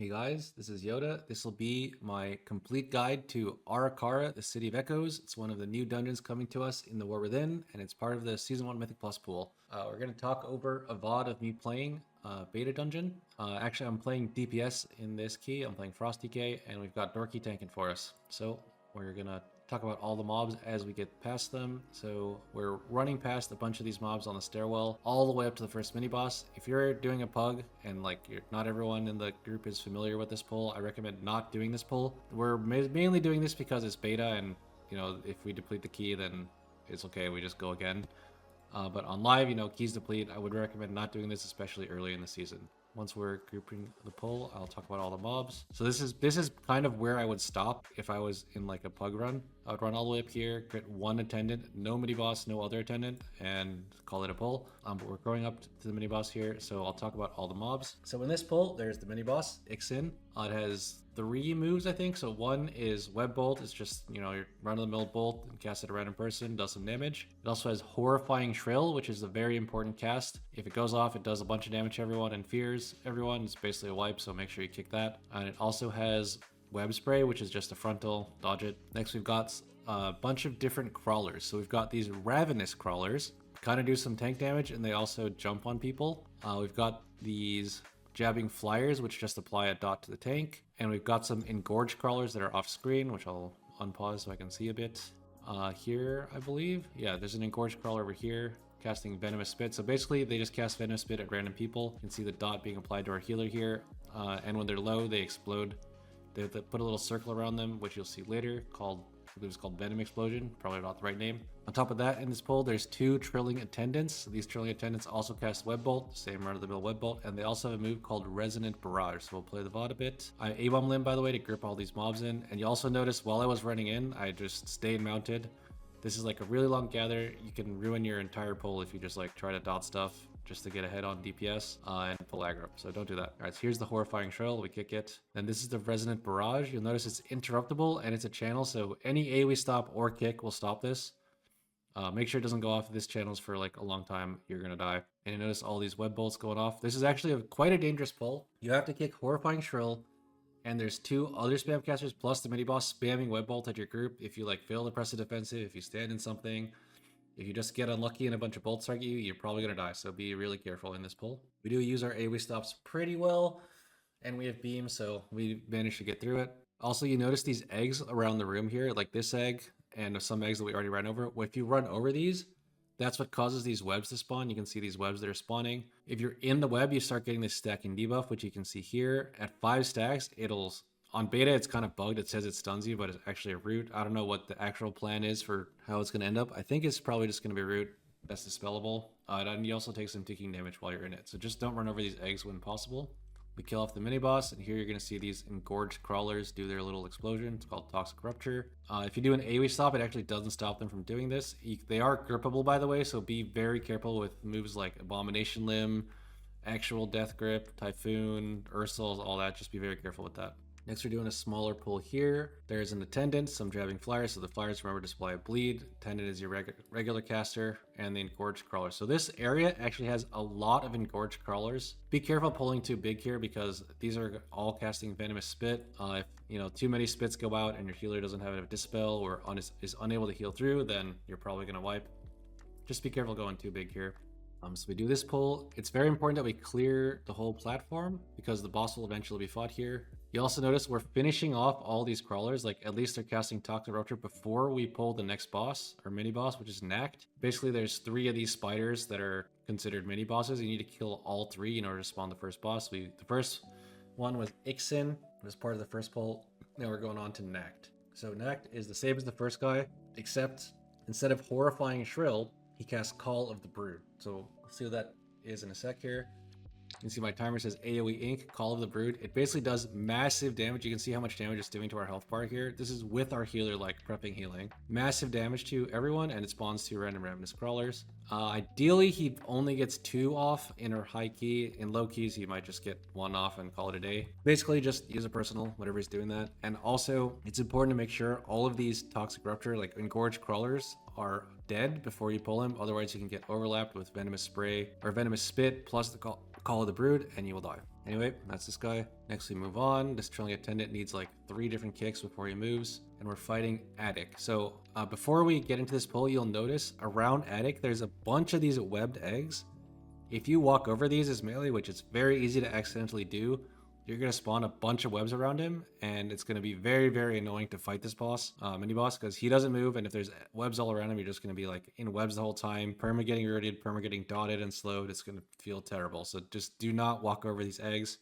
Hey guys, this is Yoda. This will be my complete guide to Ara-Kara, the City of Echoes. It's one of the new dungeons coming to us in the War Within, and it's part of the Season 1 Mythic Plus pool. We're going to talk over a VOD of me playing beta dungeon. Actually, I'm playing DPS in this key. I'm playing Frost DK, and we've got Dorky tanking for us. So we're going to talk about all the mobs as we get past them. So we're running past a bunch of these mobs on the stairwell all the way up to the first mini boss. If you're doing a pug and not everyone in the group is familiar with this pull, I recommend not doing this pull. We're mainly doing this because it's beta, and if we deplete the key, then it's okay, we just go again. But on live, keys deplete, I would recommend not doing this, especially early in the season. Once we're grouping the pull, I'll talk about all the mobs. So this is kind of where I would stop if I was in like a pug run. I would run all the way up here, get one attendant, no mini boss, no other attendant, and call it a pull. But we're going up to the mini boss here, so I'll talk about all the mobs. So in this pull, there's the mini boss, Ixin. It has 3 moves, I think. So one is Web Bolt. It's just, your run-of-the-mill bolt and cast it at a random person, does some damage. It also has Horrifying Shrill, which is a very important cast. If it goes off, it does a bunch of damage to everyone and fears everyone. It's basically a wipe, so make sure you kick that. And it also has Web Spray, which is just a frontal, dodge it. Next, we've got a bunch of different crawlers. So we've got these Ravenous Crawlers, kind of do some tank damage, and they also jump on people. We've got these Jabbing Flyers, which just apply a dot to the tank. And we've got some Engorge Crawlers that are off screen, which I'll unpause so I can see a bit. Here, I believe. Yeah, there's an Engorge Crawler over here, casting Venomous Spit. So basically, they just cast Venomous Spit at random people. You can see the dot being applied to our healer here. And when they're low, they explode. They put a little circle around them, which you'll see later, I believe it's called Venom Explosion, probably not the right name. On top of that, in this pull, there's 2 Trilling Attendants. These Trilling Attendants also cast Web Bolt, same run-of-the-mill Web Bolt, and they also have a move called Resonant Barrage, so we'll play the VOD a bit. I A-bomb Limb, by the way, to grip all these mobs in, and you also notice while I was running in, I just stayed mounted. This is like a really long gather. You can ruin your entire pull if you just try to dot stuff just to get ahead on DPS and pull aggro. So don't do that. All right, so here's the Horrifying Shrill. We kick it. And this is the Resonant Barrage. You'll notice it's interruptible and it's a channel. So any AoE stop or kick will stop this. Make sure it doesn't go off. This channel's for a long time. You're going to die. And you notice all these web bolts going off. This is actually quite a dangerous pull. You have to kick Horrifying Shrill. And there's 2 other spam casters plus the mini boss spamming web bolt at your group. If you fail to press a defensive, if you stand in something, if you just get unlucky and a bunch of bolts target you, you're probably gonna die. So be really careful in this pull. We do use our AoE stops pretty well, and we have beams, so we managed to get through it. Also, you notice these eggs around the room here, like this egg and some eggs that we already ran over. If you run over these, that's what causes these webs to spawn. You can see these webs that are spawning. If you're in the web, you start getting this stacking debuff, which you can see here. At 5 stacks, on beta, it's kind of bugged. It says it stuns you, but it's actually a root. I don't know what the actual plan is for how it's going to end up. I think it's probably just going to be a root. That's dispellable. And you also take some ticking damage while you're in it. So just don't run over these eggs when possible. We kill off the mini boss, and here you're going to see these Engorged Crawlers do their little explosion. It's called Toxic Rupture. If you do an AoE stop, it actually doesn't stop them from doing this. They are grippable, by the way, so be very careful with moves like Abomination Limb, Actual Death Grip, Typhoon, Ursals, all that. Just be very careful with that. Next, we're doing a smaller pull here. There's an attendant, some jabbing flyers. So the flyers, remember, display a bleed. Attendant is your regular caster, and the Engorged Crawler. So this area actually has a lot of Engorged Crawlers. Be careful pulling too big here because these are all casting Venomous Spit. If too many spits go out and your healer doesn't have enough dispel or is unable to heal through, then you're probably gonna wipe. Just be careful going too big here. So we do this pull. It's very important that we clear the whole platform because the boss will eventually be fought here. You also notice we're finishing off all these crawlers, at least they're casting Toxic Rupture before we pull the next boss, or mini boss, which is Nact. Basically, there's 3 of these spiders that are considered mini bosses. You need to kill all 3 in order to spawn the first boss. The first one was Ixin, it was part of the first pull. Now we're going on to Nact. So Nact is the same as the first guy, except instead of Horrifying Shrill, he casts Call of the Brood. So we'll see what that is in a sec here. You can see my timer says AoE Inc. Call of the Brood. It basically does massive damage. You can see how much damage it's doing to our health bar here. This is with our healer prepping healing. Massive damage to everyone, and it spawns 2 random Ravenous Crawlers. Ideally, he only gets 2 off in our high key. In low keys, he might just get 1 off and call it a day. Basically, just use a personal whenever he's doing that. And also, it's important to make sure all of these Toxic Rupture, Engorged Crawlers, are dead before you pull him. Otherwise, you can get overlapped with Venomous Spray or Venomous Spit plus the Call of the Brood, and you will die. Anyway, that's this guy. Next we move on. This trailing attendant needs like 3 different kicks before he moves. And we're fighting Attic. So before we get into this pull, you'll notice around Attic, there's a bunch of these webbed eggs. If you walk over these as melee, which is very easy to accidentally do, you're going to spawn a bunch of webs around him, and it's going to be very, very annoying to fight this boss, mini-boss, because he doesn't move, and if there's webs all around him, you're just going to be like in webs the whole time, perma getting rooted, perma getting dotted and slowed. It's going to feel terrible. So just do not walk over these eggs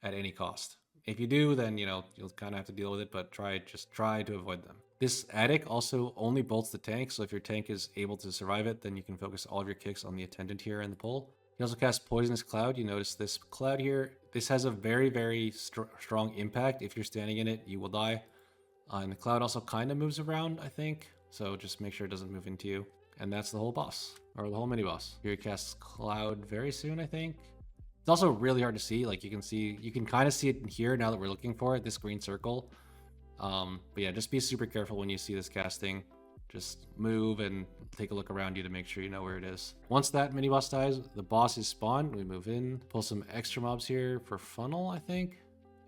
at any cost. If you do, then, you'll kind of have to deal with it, but just try to avoid them. This attic also only bolts the tank, so if your tank is able to survive it, then you can focus all of your kicks on the attendant here in the pull. He also casts Poisonous Cloud. You notice this cloud here. This has a very, very strong impact. If you're standing in it, you will die. And the cloud also kind of moves around, I think. So just make sure it doesn't move into you. And that's the whole boss, or the whole mini-boss. Here he casts Cloud very soon, I think. It's also really hard to see. Like you can kind of see it in here now that we're looking for it, this green circle. But yeah, just be super careful when you see this casting. Just move and take a look around you to make sure you know where it is. Once that mini boss dies, the boss is spawned. We move in, pull some extra mobs here for funnel, I think.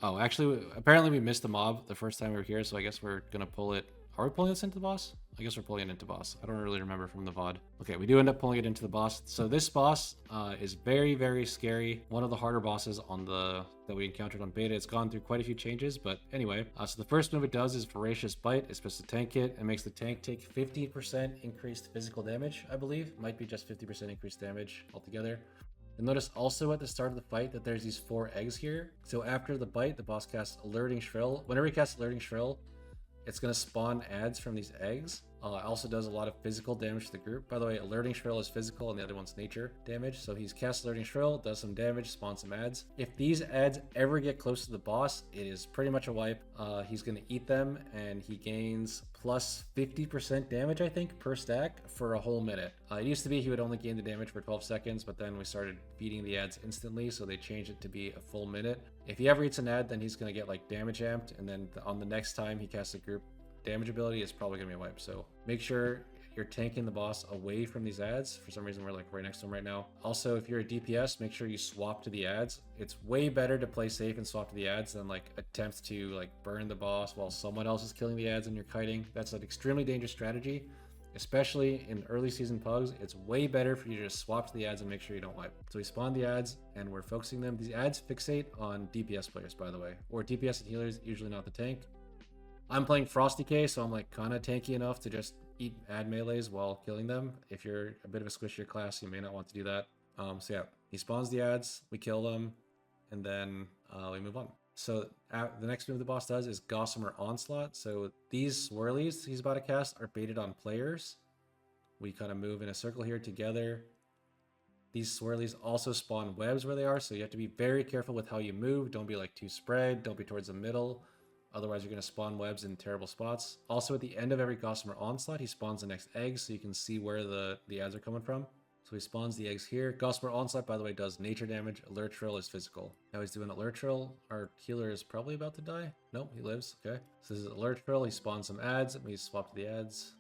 Oh, actually, apparently we missed the mob the first time we were here, so I guess we're gonna pull it. Are we pulling this into the boss? I guess we're pulling it into boss. I don't really remember from the VOD. Okay, we do end up pulling it into the boss. So this boss is very, very scary. One of the harder bosses that we encountered on beta. It's gone through quite a few changes, but anyway. So the first move it does is Voracious Bite. It's supposed to tank it and makes the tank take 15% increased physical damage, I believe. Might be just 50% increased damage altogether. You'll notice also at the start of the fight that there's these 4 eggs here. So after the bite, the boss casts Alerting Shrill. Whenever he casts Alerting Shrill, it's going to spawn ads from these eggs. It also does a lot of physical damage to the group. By the way, Alerting Shrill is physical and the other one's nature damage. So he's cast Alerting Shrill, does some damage, spawns some ads. If these ads ever get close to the boss, it is pretty much a wipe. He's going to eat them and he gains plus 50% damage, I think, per stack for a whole minute. It used to be he would only gain the damage for 12 seconds, but then we started feeding the ads instantly, so they changed it to be a full minute. If he ever eats an ad, then he's going to get like damage amped, and then on the next time he casts a group damage ability, it's probably going to be a wipe. So make sure you're tanking the boss away from these ads. For some reason, we're like right next to him right now. Also, if you're a DPS, make sure you swap to the ads. It's way better to play safe and swap to the ads than like attempt to like burn the boss while someone else is killing the ads and you're kiting. That's an extremely dangerous strategy, especially in early season pugs. It's way better for you to just swap to the ads and make sure you don't wipe. So we spawn the ads and we're focusing them. These ads fixate on DPS players, by the way, or DPS and healers, usually not the tank. I'm playing Frosty K, so I'm like kind of tanky enough to just eat ad melees while killing them. If you're a bit of a squishier class, you may not want to do that. So yeah, he spawns the ads, we kill them, and then we move on. So the next move the boss does is Gossamer Onslaught. So these swirlies he's about to cast are baited on players. We kind of move in a circle here together. These swirlies also spawn webs where they are, so you have to be very careful with how you move. Don't be like too spread, don't be towards the middle. Otherwise, you're going to spawn webs in terrible spots. Also, at the end of every Gossamer Onslaught, he spawns the next egg, so you can see where the ads are coming from. So he spawns the eggs here. Gossamer Onslaught, by the way, does nature damage. Alert Trill is physical. Now he's doing Alert Trill. Our healer is probably about to die. Nope, he lives. Okay. So this is Alert Trill. He spawns some ads, and we swap to the ads.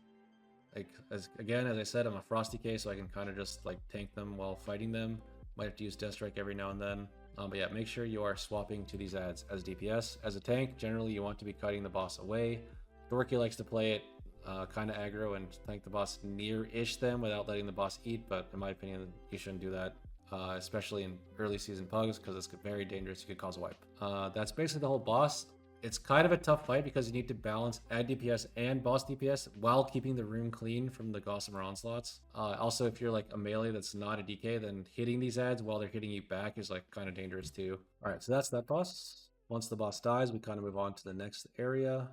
Like, as I said, I'm a Frosty K, so I can kind of just like tank them while fighting them. Might have to use Death Strike every now and then. But yeah, make sure you are swapping to these ads as DPS. As a tank, generally you want to be cutting the boss away. Dorky likes to play it kind of aggro and tank the boss near-ish them without letting the boss eat, but in my opinion, you shouldn't do that, especially in early season pugs, because it's very dangerous. You could cause a wipe. That's basically the whole boss. It's kind of a tough fight because you need to balance ad DPS and boss DPS while keeping the room clean from the Gossamer Onslaughts. Also, if you're like a melee that's not a DK, then hitting these ads while they're hitting you back is like kind of dangerous too. All right, so that's that boss. Once the boss dies, we kind of move on to the next area.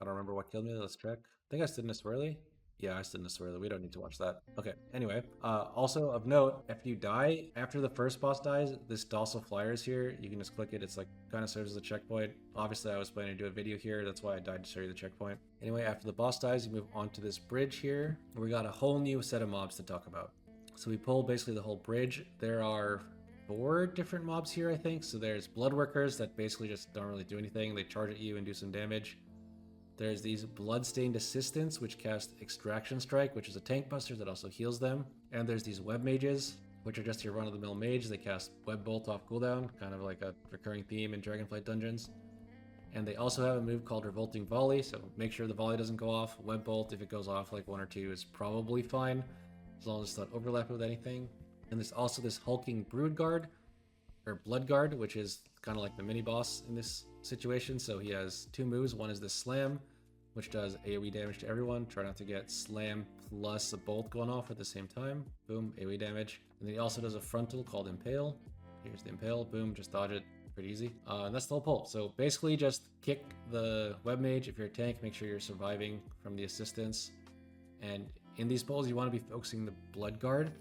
I don't remember what killed me. Let's check. I think I stood in a swirly. Yeah, I stood in a swirly. We don't need to watch that. Okay, anyway. Also of note, if you die, after the first boss dies, this Docile Flyer is here. You can just click it. It's like kind of serves as a checkpoint. Obviously, I was planning to do a video here. That's why I died to show you the checkpoint. Anyway, after the boss dies, you move on to this bridge here. We got a whole new set of mobs to talk about. So we pull basically the whole bridge. There are 4 different mobs here, I think. So there's Bloodworkers that basically just don't really do anything. They charge at you and do some damage. There's these Bloodstained Assistants, which cast Extraction Strike, which is a tank buster that also heals them. And there's these Web Mages. which are just your run-of-the-mill mage. They cast Web Bolt off cooldown, kind of like a recurring theme in Dragonflight dungeons. And they also have a move called Revolting Volley, so make sure the volley doesn't go off. Web Bolt, if it goes off like 1 or 2, is probably fine, as long as it's not overlapped with anything. And there's also this Hulking Brood Guard, or Blood Guard, which is kind of like the mini-boss in this situation. So he has 2 moves. One is this Slam, which does AoE damage to everyone. Try not to get Slam plus a Bolt going off at the same time. Boom, AoE damage. And then he also does a frontal called Impale. Here's the Impale, boom, just dodge it. Pretty easy. And that's the whole pull. So basically just kick the web mage. If you're a tank, make sure you're surviving from the assistance. And in these pulls, you want to be focusing the Blood Guard,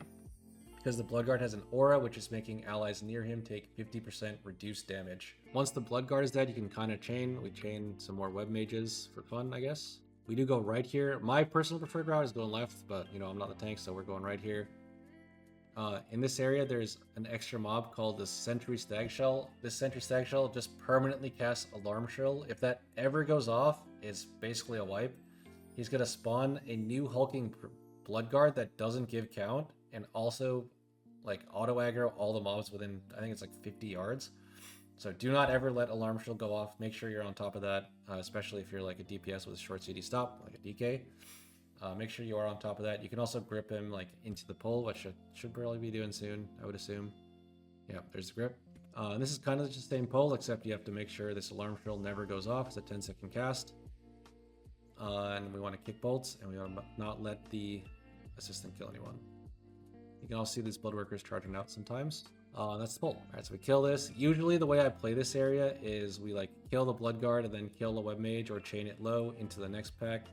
because the Blood Guard has an aura, which is making allies near him take 50% reduced damage. Once the Blood Guard is dead, you can kind of chain. We chain some more web mages for fun, I guess. We do go right here. My personal preferred route is going left, but you know, I'm not the tank, so we're going right here. In this area, there's an extra mob called the Sentry Stag Shell. This Sentry Stag Shell just permanently casts Alarm Shrill. If that ever goes off, it's basically a wipe. He's going to spawn a new Hulking Blood Guard that doesn't give count, and also like auto aggro all the mobs within, I think it's like 50 yards. So do not ever let Alarm Shrill go off. Make sure you're on top of that, especially if you're like a DPS with a short CD stop, like a DK. Make sure you are on top of that. You can also grip him like into the pull, which should probably be doing soon, I would assume. Yeah, there's the grip. And this is kind of just the same pull, except you have to make sure this Alarm Shrill never goes off. It's a 10-second cast. And we want to kick bolts, and we want to not let the assistant kill anyone. You can also see these blood workers charging out sometimes. That's the pull. All right, so we kill this. Usually the way I play this area is we like kill the Blood Guard and then kill the web mage or chain it low into the next pack.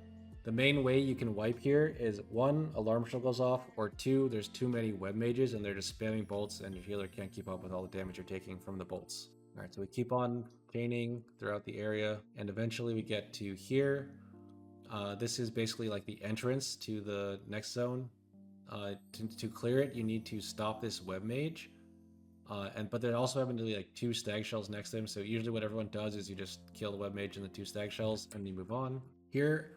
The main way you can wipe here is 1, Alarm Shrill goes off, or 2, there's too many web mages and they're just spamming bolts and your healer can't keep up with all the damage you're taking from the bolts. All right, so we keep on chaining throughout the area, and eventually we get to here. This is basically like the entrance to the next zone. To clear it, you need to stop this web mage. But there also happen to be like 2 stag shells next to him, so usually what everyone does is you just kill the web mage and the 2 stag shells and you move on. Here,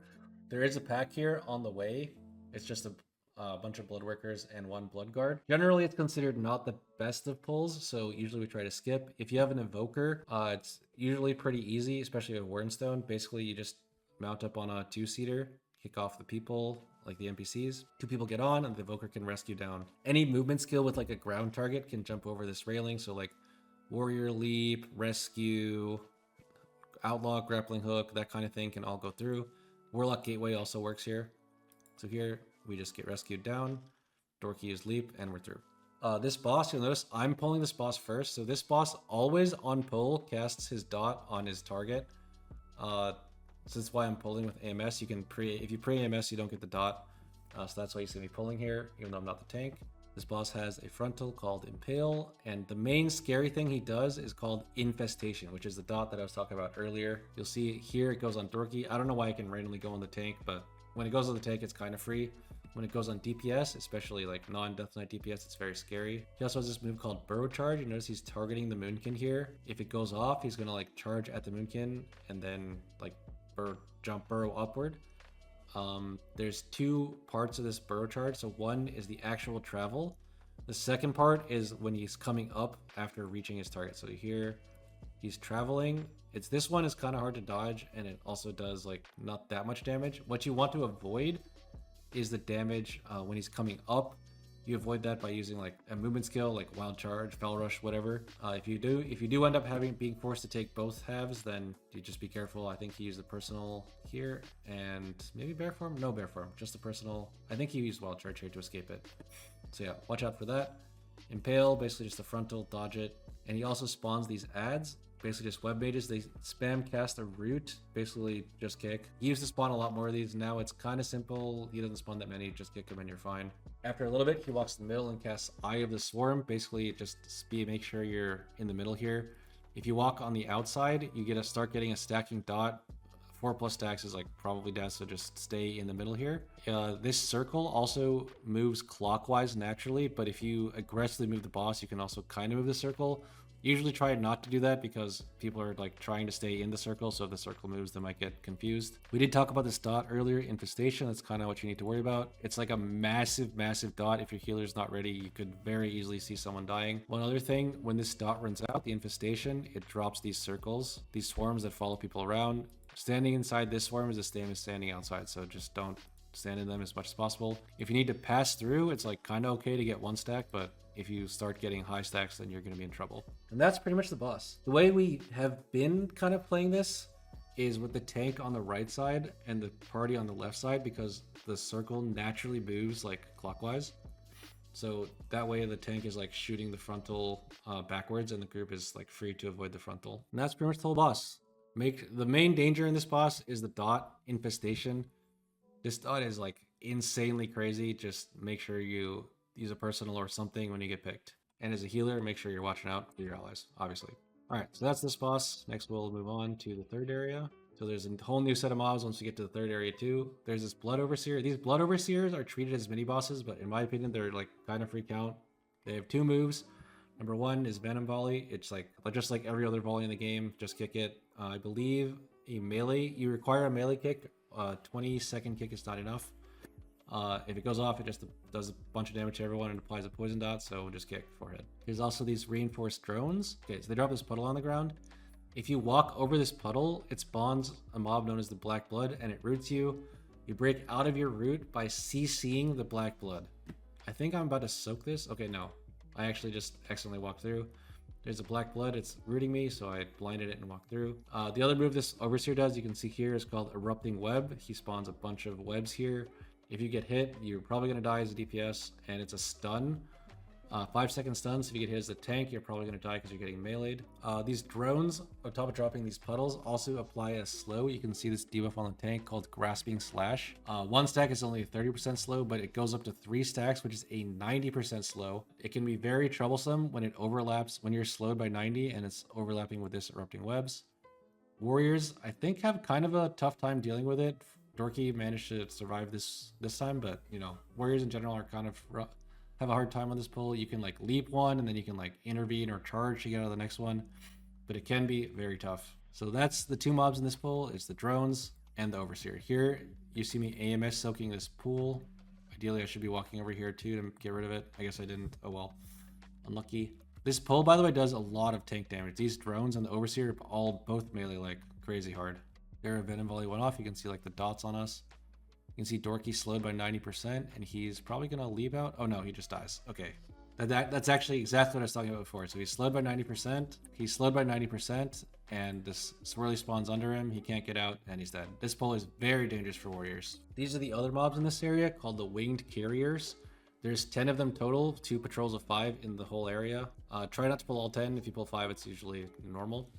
there is a pack here on the way. It's just a bunch of blood workers and 1 blood guard. Generally, it's considered not the best of pulls, so usually we try to skip. If you have an evoker, it's usually pretty easy, especially with Wernstone. Basically, you just mount up on a 2-seater, kick off the people, like the NPCs. 2 people get on, and the evoker can rescue down. Any movement skill with like a ground target can jump over this railing, so like Warrior Leap, Rescue, Outlaw, Grappling Hook, that kind of thing can all go through. Warlock Gateway also works here. So here, we just get rescued down, Dorky is Leap, and we're through. This boss, you'll notice I'm pulling this boss first. So this boss always on pull casts his dot on his target. So that's why I'm pulling with AMS. You can if you pre-AMS, you don't get the dot. So that's why he's going to be pulling here, even though I'm not the tank. This boss has a frontal called Impale, and the main scary thing he does is called Infestation, which is the dot that I was talking about earlier. You'll see here it goes on Dorky. I don't know why I can randomly go on the tank, but when it goes on the tank, it's kind of free. When it goes on DPS, especially like non-Death Knight DPS, it's very scary. He also has this move called Burrow Charge. You notice he's targeting the Moonkin here. If it goes off, he's going to like charge at the Moonkin and then like jump burrow upward. There's 2 parts of this burrow charge. So one is the actual travel. The second part is when he's coming up after reaching his target. So here he's traveling. This one is kind of hard to dodge, and it also does like not that much damage. What you want to avoid is the damage when he's coming up. You avoid that by using like a movement skill like Wild Charge, Fell Rush, whatever. If you do end up being forced to take both halves, then you just be careful. I think he used the personal here, and maybe bear form? No bear form, just the personal. I think he used Wild Charge here to escape it. So yeah, watch out for that. Impale, basically just the frontal, dodge it. And he also spawns these ads, basically just web mages. They spam cast a root, basically just kick. He used to spawn a lot more of these. Now it's kind of simple. He doesn't spawn that many, just kick him and you're fine. After a little bit, he walks in the middle and casts Eye of the Swarm. Basically, just make sure you're in the middle here. If you walk on the outside, you start getting a stacking dot. 4+ stacks is like probably death, so just stay in the middle here. This circle also moves clockwise naturally, but if you aggressively move the boss, you can also kind of move the circle. Usually try not to do that because people are like trying to stay in the circle, so if the circle moves, they might get confused. We did talk about this dot earlier, infestation. That's kind of what you need to worry about. It's like a massive, massive dot. If your healer's not ready, you could very easily see someone dying. One other thing, when this dot runs out, the infestation, it drops these circles, these swarms that follow people around. Standing inside this swarm is the same as standing outside, so just don't stand in them as much as possible. If you need to pass through, it's like kind of okay to get one stack, but if you start getting high stacks, then you're going to be in trouble. And that's pretty much the boss. The way we have been kind of playing this is with the tank on the right side and the party on the left side, because the circle naturally moves like clockwise. So that way the tank is like shooting the frontal backwards, and the group is like free to avoid the frontal. And that's pretty much the whole boss. The main danger in this boss is the dot infestation. This dot is like insanely crazy. Just make sure you use a personal or something when you get picked. And as a healer, make sure you're watching out for your allies, obviously. All right, so that's this boss. Next, we'll move on to the third area. So there's a whole new set of mobs once you get to the third area too. There's this Blood Overseer. These Blood Overseers are treated as mini bosses, but in my opinion, they're like kind of free count. They have two moves. Number one is Venom Volley. It's like just like every other volley in the game. Just kick it. I believe a melee. You require a melee kick. 20-second kick is not enough. If it goes off, it just does a bunch of damage to everyone and applies a poison dot, so just kick forehead. There's also these reinforced drones. Okay, so they drop this puddle on the ground. If you walk over this puddle, it spawns a mob known as the Black Blood, and it roots you. You break out of your root by CCing the Black Blood. I think I'm about to soak this. Okay, no. I actually just accidentally walked through. There's a Black Blood, it's rooting me, so I blinded it and walked through. The other move this Overseer does, you can see here, is called Erupting Web. He spawns a bunch of webs here. If you get hit, you're probably going to die as a DPS, and it's a stun. 5-second stun, so if you get hit as a tank, you're probably going to die because you're getting meleeed. These drones, on top of dropping these puddles, also apply a slow. You can see this debuff on the tank called Grasping Slash. One stack is only 30% slow, but it goes up to 3 stacks, which is a 90% slow. It can be very troublesome when it overlaps, when you're slowed by 90 and it's overlapping with this Erupting Webs. Warriors, I think, have kind of a tough time dealing with it. Dorky managed to survive this time, but you know, warriors in general are kind of have a hard time on this pull. You can like leap one and then you can like intervene or charge to get out of the next one, but it can be very tough. So that's the two mobs in this pull. It's the drones and the Overseer. Here you see me AMS soaking this pool. Ideally I should be walking over here too to get rid of it. I guess I didn't. Oh well, unlucky. This pull, by the way, does a lot of tank damage. These drones and the Overseer are all both melee like crazy hard. There, a Venom Volley went off. You can see like the dots on us. You can see Dorky slowed by 90%, and he's probably gonna leave out. Oh no, he just dies. Okay, that's actually exactly what I was talking about before. So he's slowed by 90%. He's slowed by 90%, and this swirly spawns under him. He can't get out, and he's dead. This pull is very dangerous for warriors. These are the other mobs in this area called the Winged Carriers. There's 10 of them total, 2 patrols of 5 in the whole area. Try not to pull all 10. If you pull 5, it's usually normal.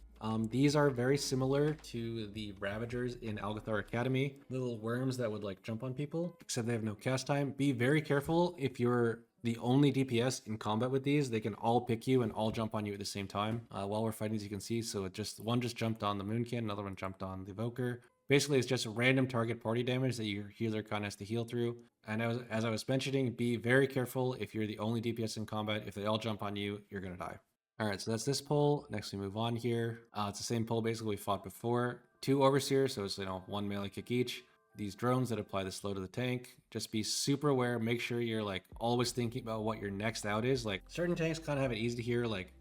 These are very similar to the Ravagers in Algathar Academy. Little worms that would like jump on people, except they have no cast time. Be very careful if you're the only DPS in combat with these. They can all pick you and all jump on you at the same time. While we're fighting, as you can see, so one just jumped on the Moonkin, another one jumped on the Evoker. Basically, it's just a random target party damage that your healer kind of has to heal through. And as I was mentioning, be very careful if you're the only DPS in combat. If they all jump on you, you're gonna die. All right, so that's this pull. Next, we move on here. It's the same pull basically we fought before. 2 Overseers, so it's 1 melee kick each. These drones that apply the slow to the tank. Just be super aware. Make sure you're like always thinking about what your next out is. Like certain tanks kind of have it easy to hear. Like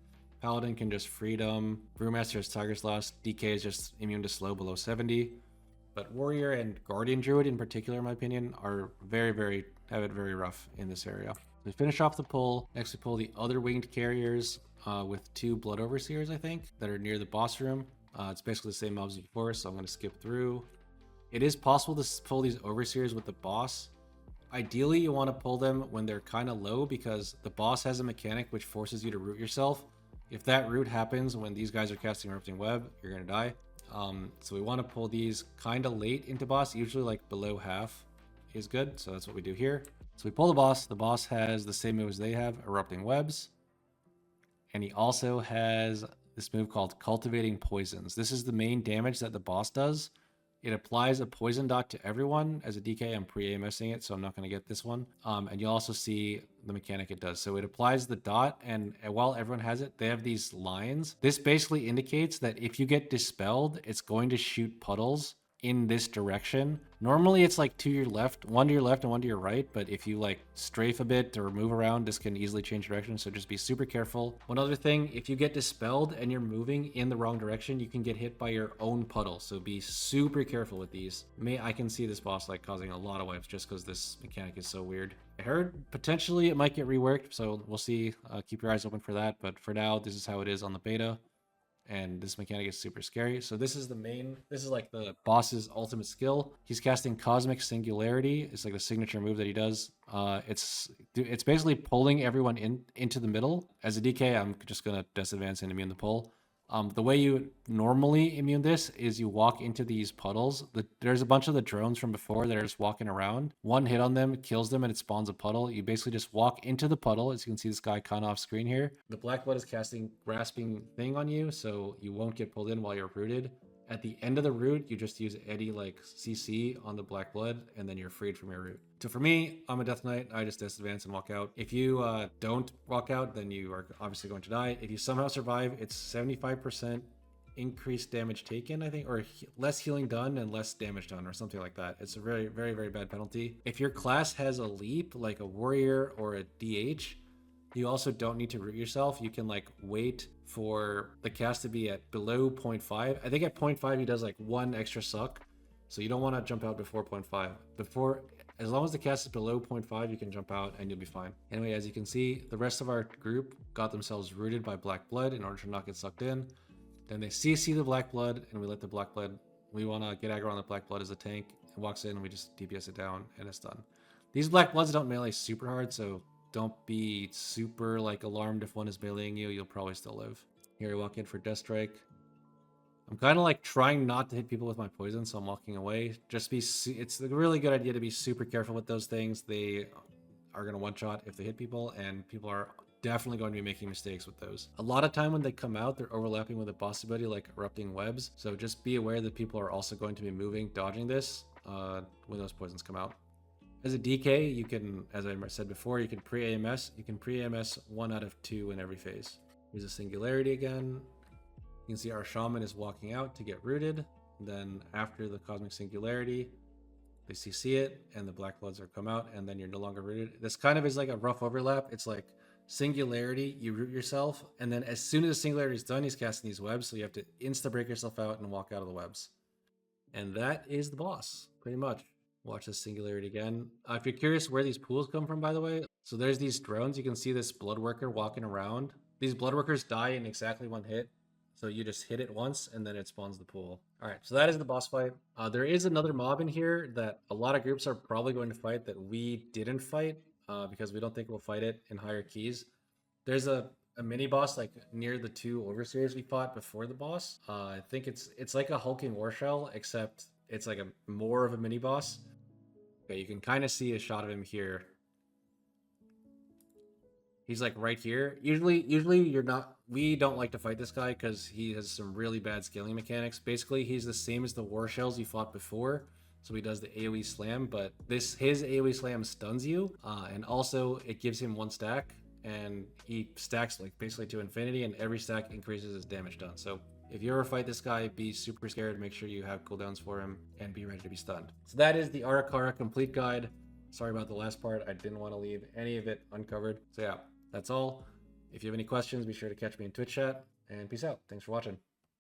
Paladin can just freedom. Brewmaster has Tiger's Lust. DK is just immune to slow below 70. But Warrior and Guardian Druid in particular, in my opinion, are have it very rough in this area. We finish off the pull. Next, we pull the other Winged Carriers with 2 Blood Overseers, I think, that are near the boss room. It's basically the same mobs as before, so I'm going to skip through. It is possible to pull these Overseers with the boss. Ideally, you want to pull them when they're kind of low, because the boss has a mechanic which forces you to root yourself. If that root happens when these guys are casting Erupting Web, you're going to die. So we want to pull these kind of late into boss, usually like below half is good. So that's what we do here. So we pull the boss. The boss has the same move as they have, Erupting Webs. And he also has this move called Cultivating Poisons. This is the main damage that the boss does. It applies a poison dot to everyone. As a DK, I'm pre-AMSing it, so I'm not going to get this one. And you'll also see the mechanic it does. So it applies the dot, and while everyone has it, they have these lines. This basically indicates that if you get dispelled, it's going to shoot puddles in this direction. Normally it's like to your left, one to your left and one to your right, but if you like strafe a bit or move around, this can easily change direction, so just be super careful. One other thing, if you get dispelled and you're moving in the wrong direction, you can get hit by your own puddle, so be super careful with these. I can see this boss like causing a lot of wipes just because this mechanic is so weird. I heard potentially it might get reworked, so we'll see. Keep your eyes open for that, but for now, this is how it is on the beta. And this mechanic is super scary. So this is like the boss's ultimate skill. He's casting Cosmic Singularity. It's like the signature move that he does. It's basically pulling everyone into the middle. As a DK, I'm just gonna disadvance and immune the pull. The way you normally immune this is you walk into these puddles. There's a bunch of the drones from before that are just walking around. One hit on them kills them and it spawns a puddle. You basically just walk into the puddle. As you can see this guy kind of off screen here. The Black Blood is casting Grasping Thing on you, so you won't get pulled in while you're rooted. At the end of the route, you just use any like CC on the Black Blood, and then you're freed from your route. So for me, I'm a Death Knight. I just disadvance and walk out. If you don't walk out, then you are obviously going to die. If you somehow survive, it's 75% increased damage taken, I think, or less healing done and less damage done, or something like that. It's a very, very, very bad penalty. If your class has a leap, like a warrior or a DH, you also don't need to root yourself. You can like wait for the cast to be at below 0.5. I think at 0.5 he does like one extra suck. So you don't want to jump out before 0.5. As long as the cast is below 0.5, you can jump out and you'll be fine. Anyway, as you can see, the rest of our group got themselves rooted by Black Blood in order to not get sucked in. Then they CC the Black Blood and we let the Black Blood, we want to get aggro on the Black Blood as a tank. It walks in and we just DPS it down and it's done. These Black Bloods don't melee super hard, so don't be super like alarmed if one is meleeing you. You'll probably still live. Here I walk in for Death Strike. I'm kind of like trying not to hit people with my poison, so I'm walking away. It's a really good idea to be super careful with those things. They are going to one-shot if they hit people, and people are definitely going to be making mistakes with those. A lot of time when they come out, they're overlapping with a boss ability like Erupting Webs, so just be aware that people are also going to be moving, dodging this when those poisons come out. As a DK, you can, as I said before, you can pre-AMS. You can pre-AMS 1 out of 2 in every phase. Here's a Singularity again. You can see our Shaman is walking out to get rooted. Then after the Cosmic Singularity, they CC it, and the Black Bloods are come out, and then you're no longer rooted. This kind of is like a rough overlap. It's like Singularity, you root yourself, and then as soon as the Singularity is done, he's casting these webs, so you have to insta-break yourself out and walk out of the webs. And that is the boss, pretty much. Watch this Singularity again. If you're curious where these pools come from, by the way, so there's these drones. You can see this Bloodworker walking around. These Bloodworkers die in exactly one hit. So you just hit it once and then it spawns the pool. All right, so that is the boss fight. There is another mob in here that a lot of groups are probably going to fight that we didn't fight because we don't think we'll fight it in higher keys. There's a mini boss like near the 2 overseers we fought before the boss. I think it's like a hulking war shell, except it's like more of a mini boss. Okay, you can kind of see a shot of him here. He's like right here. Usually we don't like to fight this guy because he has some really bad scaling mechanics. Basically, he's the same as the war shells you fought before. So he does the AoE slam, but his AoE slam stuns you, and also it gives him 1 stack, and he stacks like basically to infinity, and every stack increases his damage done. So if you ever fight this guy, be super scared, make sure you have cooldowns for him, and be ready to be stunned. So that is the Ara-Kara complete guide. Sorry about the last part. I didn't want to leave any of it uncovered. So yeah, that's all. If you have any questions, be sure to catch me in Twitch chat, and peace out. Thanks for watching.